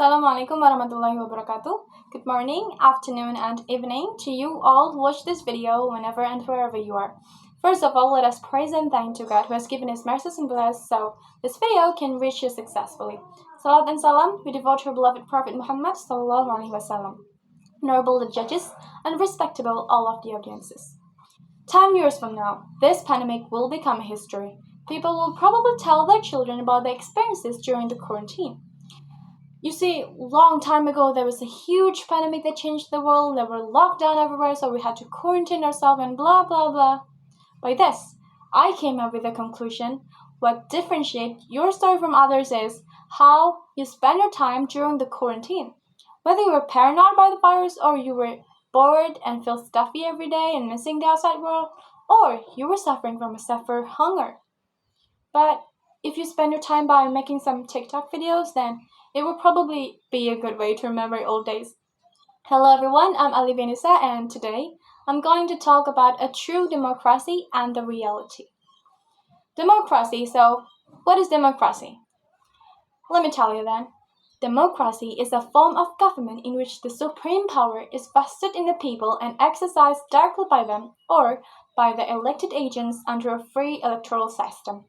Assalamualaikum warahmatullahi wabarakatuh. Good morning, afternoon, and evening to you all who watch this video whenever and wherever you are. First of all, let us praise and thank to God who has given His mercies and bless so this video can reach you successfully. Salat and salam we devote to our beloved Prophet Muhammad sallallahu alaihi wasallam. Honorable the judges and respectable all of the audiences. 10 years from now, this pandemic will become history. People will probably tell their children about their experiences during the quarantine. You see, long time ago, there was a huge pandemic that changed the world. There were lockdown everywhere, so we had to quarantine ourselves and blah, blah, blah. By this, I came up with a conclusion. What differentiates your story from others is how you spend your time during the quarantine. Whether you were paranoid by the virus, or you were bored and felt stuffy every day and missing the outside world, or you were suffering from a severe hunger. But if you spend your time by making some TikTok videos, then it will probably be a good way to remember old days. Hello everyone, I'm Alliffianisa, and today I'm going to talk about a true democracy and the reality. Democracy, so what is democracy? Let me tell you then. Democracy is a form of government in which the supreme power is vested in the people and exercised directly by them or by the elected agents under a free electoral system.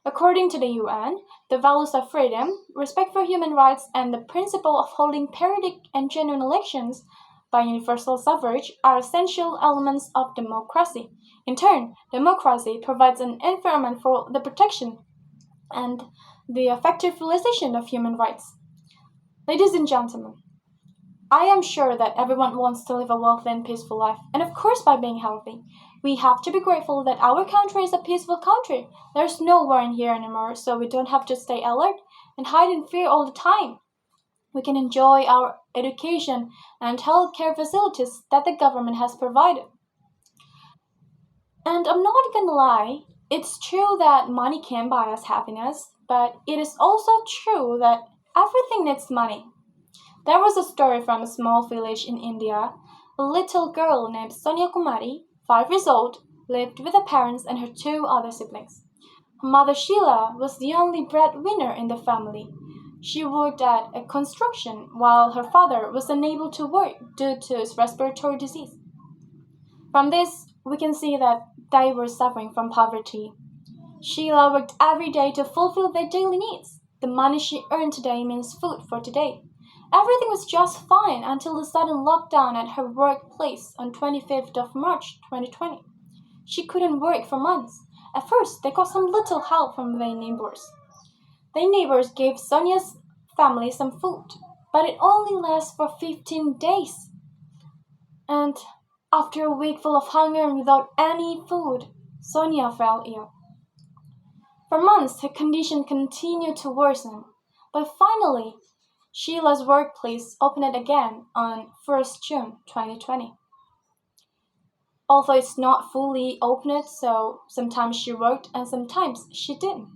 According to the UN, the values of freedom, respect for human rights, and the principle of holding periodic and genuine elections by universal suffrage are essential elements of democracy. In turn, democracy provides an environment for the protection and the effective realization of human rights. Ladies and gentlemen, I am sure that everyone wants to live a wealthy and peaceful life, and of course by being healthy. We have to be grateful that our country is a peaceful country. There's no war in here anymore, so we don't have to stay alert and hide in fear all the time. We can enjoy our education and healthcare facilities that the government has provided. And I'm not gonna lie, it's true that money can buy us happiness, but it is also true that everything needs money. There was a story from a small village in India. A little girl named Sonia Kumari, 5 years old, lived with her parents and her 2 other siblings. Her mother Sheila was the only breadwinner in the family. She worked at a construction while her father was unable to work due to his respiratory disease. From this, we can see that they were suffering from poverty. Sheila worked every day to fulfill their daily needs. The money she earned today means food for today. Everything was just fine until the sudden lockdown at her workplace on 25th of March 2020. She couldn't work for months. At first, they got some little help from their neighbors. Their neighbors gave Sonia's family some food, but it only lasted for 15 days. And after a week full of hunger and without any food, Sonia fell ill. For months, her condition continued to worsen, but finally, Sheila's workplace opened again on 1st June 2020. Although it's not fully opened, so sometimes she worked and sometimes she didn't.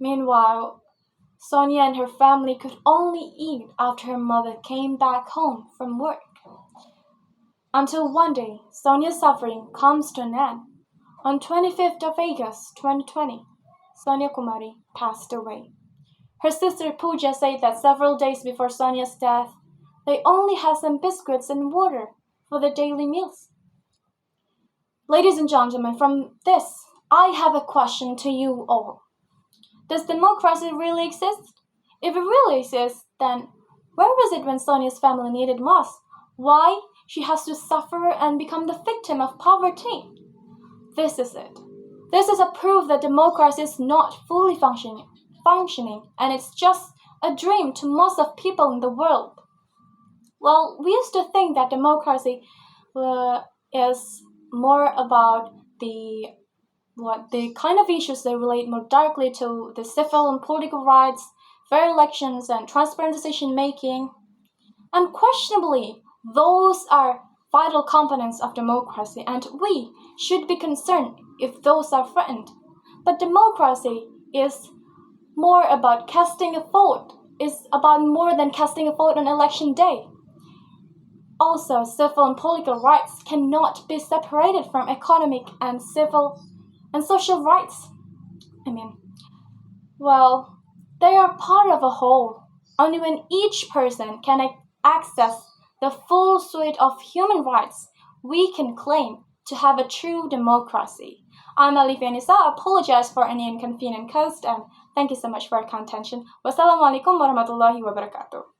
Meanwhile, Sonia and her family could only eat after her mother came back home from work. Until one day, Sonia's suffering comes to an end. On 25th of August 2020, Sonia Kumari passed away. Her sister Pooja said that several days before Sonia's death, they only had some biscuits and water for their daily meals. Ladies and gentlemen, from this, I have a question to you all. Does democracy really exist? If it really exists, then where was it when Sonia's family needed most? Why she has to suffer and become the victim of poverty? This is it. This is a proof that democracy is not fully functioning, and it's just a dream to most of people in the world. Well, we used to think that democracy is more about the kind of issues that relate more directly to the civil and political rights, fair elections, and transparent decision making. Unquestionably, those are vital components of democracy, and we should be concerned if those are threatened. But democracy is more about casting a vote, is about more than casting a vote on election day. Also, civil and political rights cannot be separated from economic and civil and social rights. They are part of a whole. Only when each person can access the full suite of human rights, we can claim to have a true democracy. I'm Alliffianisa. I apologize for any inconvenient cost, and thank you so much for your attention. Wassalamualaikum warahmatullahi wabarakatuh.